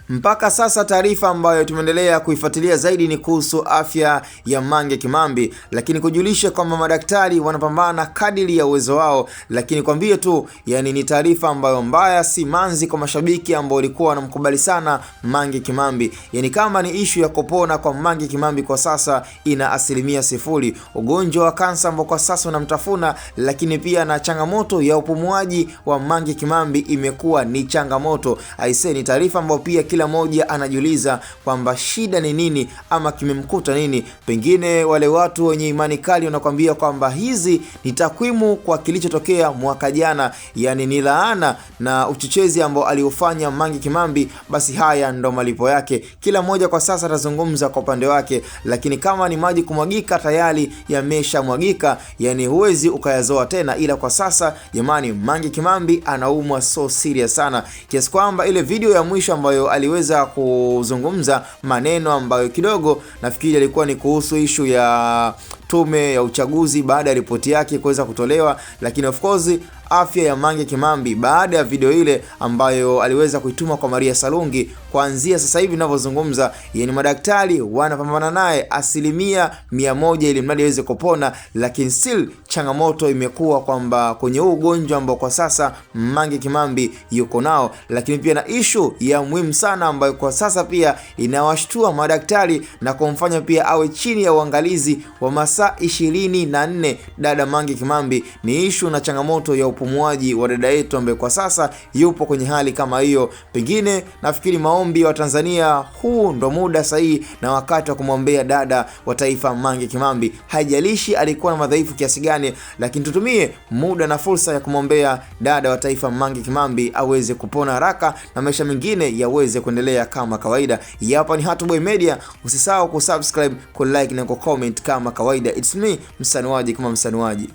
Mpaka sasa taarifa ambayo tumeendelea kuifuatilia zaidi ni kuhusu afya ya Mange Kimambi, lakini kujulisha kwamba madaktari wanapambana kadiri ya uwezo wao, lakini kwambie tu yani ni taarifa ambayo mbaya si manzi kwa mashabiki ambao walikuwa wanamkubali sana Mange Kimambi. Yani kama ni issue ya kupona kwa Mange Kimambi kwa sasa ina 0%. Ugonjwa wa kansa ambao kwa sasa unamtafuna, lakini pia na changamoto ya upumuaji wa Mange Kimambi imekuwa ni changamoto. Aisee, ni taarifa ambayo pia kila mmoja anajiuliza kwamba shida ni nini ama kimemkuta nini. Pengine wale watu wenye imani kali wanakuambia kwamba hizi ni takwimu kwa kilichotokea mwaka jana, yani ni laana na uchochezi ambao aliofanya Mange Kimambi, basi haya ndo malipo yake. Kila mmoja kwa sasa atazungumza kwa upande wake, lakini kama ni maji kumwagika tayari yameshamwagika, yani huwezi ukayazoa tena. Ila kwa sasa jamani, Mange Kimambi anaumwa so serious sana kiasi kwamba ile video ya mwisho ambayo aliweza kuzungumza maneno ambayo kidogo nafikiri alikuwa ni kuhusu issue ya tume ya uchaguzi baada ya ripoti yake kuweza kutolewa, lakini of course afya ya Mange Kimambi baada ya video ile ambayo aliweza kuituma kwa Maria Sarungi, kuanzia sasa hivi ninavyozungumza, yani madaktari wanapambana naye 100% ili mradi aweze kupona, lakini still changamoto imekuwa kwamba kwenye ugonjwa ambao kwa sasa Mange Kimambi yuko nao, lakini pia na issue ya muhimu sana ambayo kwa sasa pia inawashtua madaktari na kumfanya pia awe chini ya uangalizi wa masaa 24 dada Mange Kimambi, ni issue na changamoto ya upumuaji wa dada yetu ambaye kwa sasa yupo kwenye hali kama hiyo. Pengine nafikiri maombi wa Tanzania, huu ndo muda sahihi na wakati wa kumwombea dada wa taifa Mange Kimambi. Haijalishi alikuwa na madhaifu kiasi gani, lakini tutumie muda na fursa ya kumwombea dada wa taifa Mange Kimambi aweze kupona haraka na maisha mengine yaweze kuendelea kama kawaida. Hapa ni Hatuboy Media, usisahau kusubscribe, kulike na kucomment kama kawaida. It's me, msanuaji kama msanuaji.